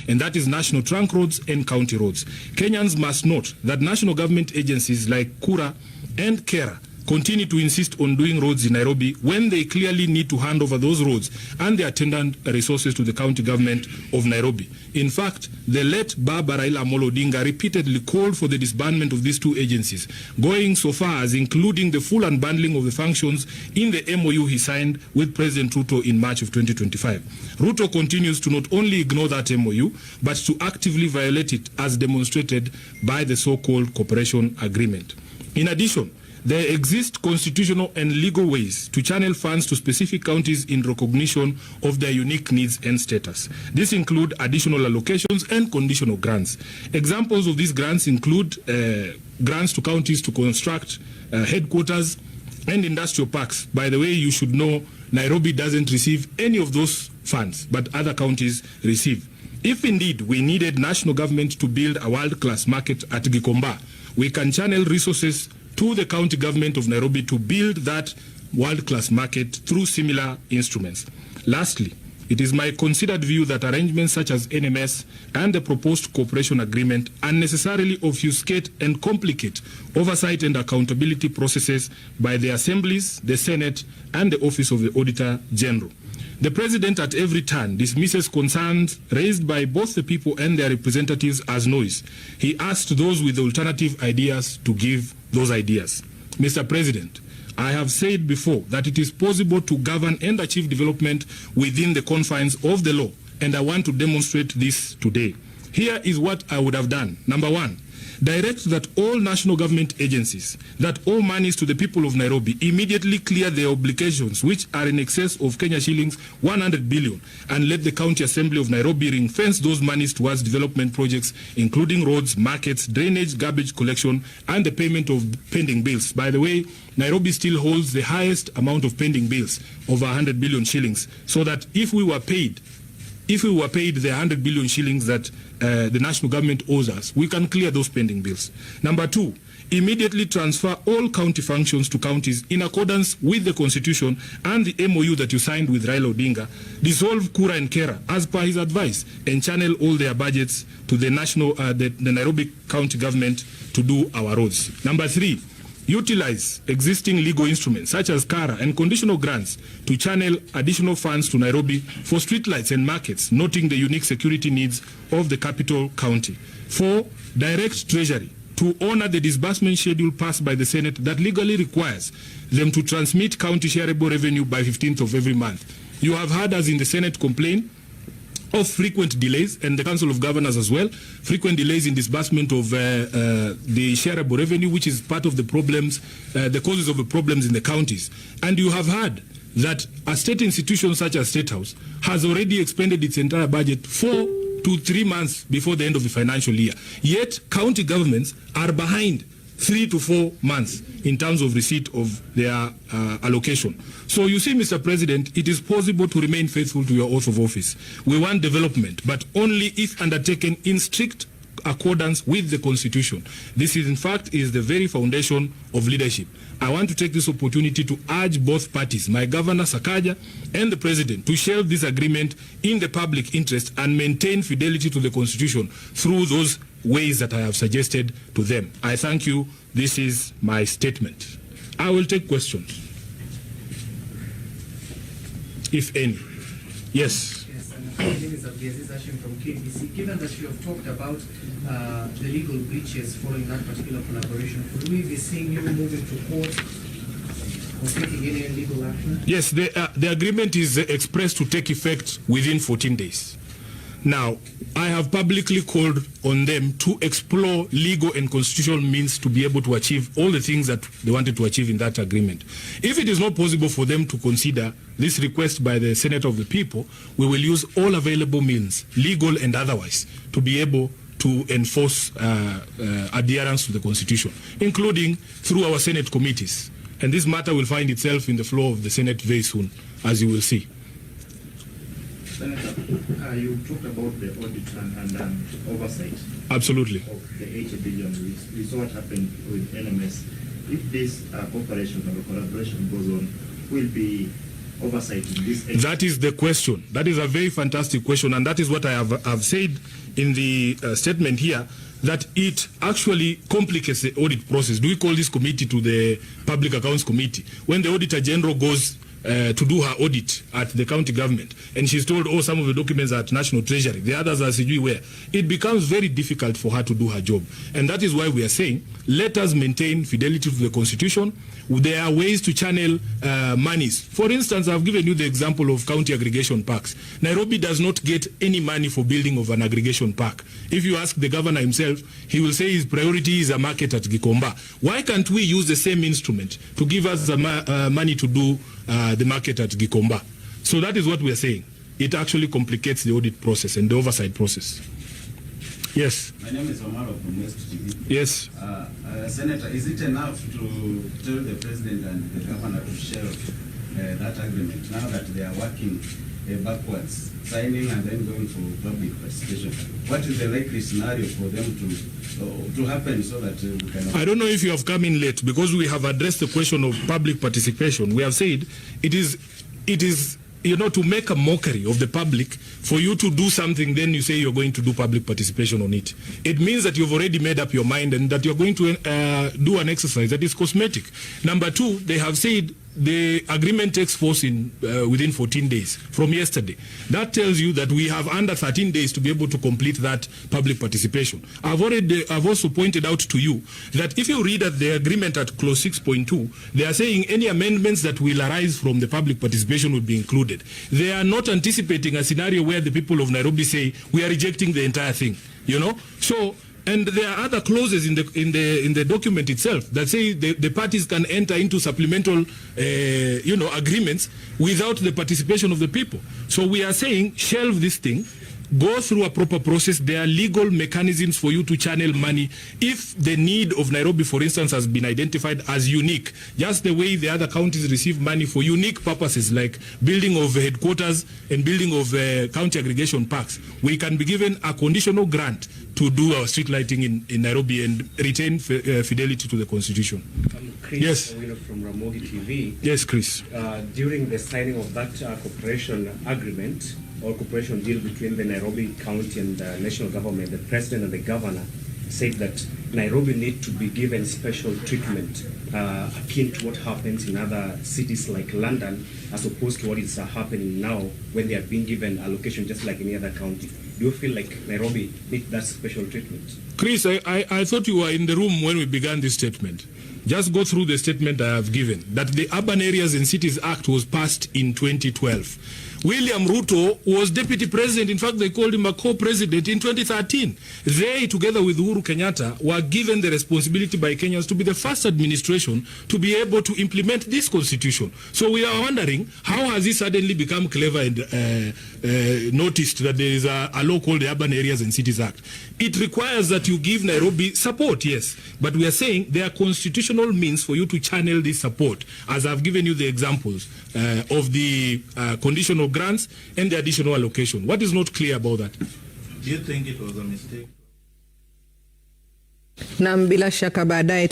and that is national trunk roads and county roads. Kenyans must note that national government agencies like Kura and Kera continue to insist on doing roads in Nairobi when they clearly need to hand over those roads and the attendant resources to the county government of Nairobi. In fact, the late Baba Raila Amolo Odinga repeatedly called for the disbandment of these two agencies, going so far as including the full unbundling of the functions in the MOU he signed with President Ruto in March of 2025. Ruto continues to not only ignore that MOU, but to actively violate it as demonstrated by the so-called cooperation agreement. In addition, there exist constitutional and legal ways to channel funds to specific counties in recognition of their unique needs and status. These include additional allocations and conditional grants. Examples of these grants include grants to counties to construct headquarters and industrial parks. By the way, you should know Nairobi doesn't receive any of those funds, but other counties receive. If indeed we needed national government to build a world-class market at Gikomba, we can channel resources to the county government of Nairobi to build that world-class market through similar instruments. Lastly, it is my considered view that arrangements such as NMS and the proposed cooperation agreement unnecessarily obfuscate and complicate oversight and accountability processes by the assemblies, the Senate, and the Office of the Auditor General. The President at every turn dismisses concerns raised by both the people and their representatives as noise. He asked those with alternative ideas to give those ideas. Mr. President, I have said before that it is possible to govern and achieve development within the confines of the law, and I want to demonstrate this today. Here is what I would have done. Number one, direct that all national government agencies that owe monies to the people of Nairobi immediately clear their obligations, which are in excess of Kenya shillings 100 billion, and let the County Assembly of Nairobi ring-fence those monies towards development projects, including roads, markets, drainage, garbage collection, and the payment of pending bills. By the way, Nairobi still holds the highest amount of pending bills, over 100 billion shillings, so that if we were paid the 100 billion shillings that the national government owes us, we can clear those pending bills. Number two, immediately transfer all county functions to counties in accordance with the Constitution and the MOU that you signed with Raila Odinga. Dissolve Kura and Kera as per his advice and channel all their budgets to the Nairobi County government to do our roads. Number three, utilize existing legal instruments such as KARA and conditional grants to channel additional funds to Nairobi for streetlights and markets, noting the unique security needs of the capital county. 4. Direct Treasury to honor the disbursement schedule passed by the Senate that legally requires them to transmit county shareable revenue by 15th of every month. You have heard us in the Senate complain of frequent delays, and the Council of Governors as well, frequent delays in disbursement of the shareable revenue, which is part of the problems, the causes of the problems in the counties. And you have heard that a state institution such as State House has already expended its entire budget 4 to 3 months before the end of the financial year. Yet, county governments are behind 3 to 4 months in terms of receipt of their allocation. So you see, Mr. President, it is possible to remain faithful to your oath of office. We want development, but only if undertaken in strict accordance with the Constitution. This is, in fact, is the very foundation of leadership. I want to take this opportunity to urge both parties, my governor Sakaja and the President, to shelve this agreement in the public interest and maintain fidelity to the Constitution through those ways that I have suggested to them. I thank you. This is my statement. I will take questions, if any. Yes. Yes, and my name is from KBC. Given that you have talked about the legal breaches following that particular collaboration, could we be seeing you moving to court or taking any legal action? Yes, the agreement is expressed to take effect within 14 days. Now, I have publicly called on them to explore legal and constitutional means to be able to achieve all the things that they wanted to achieve in that agreement. If it is not possible for them to consider this request by the Senate of the People, we will use all available means, legal and otherwise, to be able to enforce adherence to the Constitution, including through our Senate committees. And this matter will find itself in the floor of the Senate very soon, as you will see. Senator, you talked about the audit and oversight. Absolutely. Of the 80 billion. We saw what happened with NMS. If this cooperation or collaboration goes on, will be oversight in this area? That is the question. That is a very fantastic question, and that is what I have said in the statement here, that it actually complicates the audit process. Do we call this committee to the Public Accounts Committee? When the Auditor General goes to do her audit at the county government, and she's told, oh, some of the documents are at National Treasury, the others are sijui where, it becomes very difficult for her to do her job. And that is why we are saying, let us maintain fidelity to the Constitution. There are ways to channel monies. For instance, I've given you the example of county aggregation parks. Nairobi does not get any money for building of an aggregation park. If you ask the governor himself, he will say his priority is a market at Gikomba. Why can't we use the same instrument to give us the money to do the market at Gikomba? So that is what we are saying. It actually complicates the audit process and the oversight process. Yes. My name is Omar from West TV. Yes. Senator, is it enough to tell the President and the Governor to shelve that agreement now that they are working backwards, signing and then going for public participation? What is the likely scenario for them to happen so that we can... I don't know if you have come in late, because we have addressed the question of public participation. We have said it is you know, to make a mockery of the public, for you to do something, then you say you're going to do public participation on it. It means that you've already made up your mind and that you're going to do an exercise that is cosmetic. Number two, they have said the agreement takes force in within 14 days from yesterday. That tells you that we have under 13 days to be able to complete that public participation. I've also pointed out to you that if you read at the agreement at clause 6.2, they are saying any amendments that will arise from the public participation will be included. They are not anticipating a scenario where the people of Nairobi say we are rejecting the entire thing, you know. So, and there are other clauses in the document itself that say the parties can enter into supplemental agreements without the participation of the people. So we are saying shelve this thing, go through a proper process. There are legal mechanisms for you to channel money if the need of Nairobi, for instance, has been identified as unique, just the way the other counties receive money for unique purposes like building of headquarters and building of county aggregation parks. We can be given a conditional grant to do our street lighting in Nairobi and retain fidelity to the Constitution. Chris, yes. From Ramogi TV. Yes, Chris. During the signing of that cooperation agreement or cooperation deal between the Nairobi County and the national government, the president and the governor said that Nairobi need to be given special treatment akin to what happens in other cities like London, as opposed to what is happening now when they are being given allocation just like any other county. Do you feel like Nairobi needs that special treatment? Chris, I thought you were in the room when we began this statement. Just go through the statement I have given, that the Urban Areas and Cities Act was passed in 2012. William Ruto was deputy president. In fact, they called him a co-president in 2013. They, together with Uhuru Kenyatta, were given the responsibility by Kenyans to be the first administration to be able to implement this constitution. So we are wondering, how has he suddenly become clever and noticed that there is a law called the Urban Areas and Cities Act? It requires that you give Nairobi support, yes, but we are saying there are constitutional means for you to channel this support, as I've given you the examples of the conditional grants and the additional allocation. What is not clear about that? Do you think it was a mistake? Na bila shaka baadaye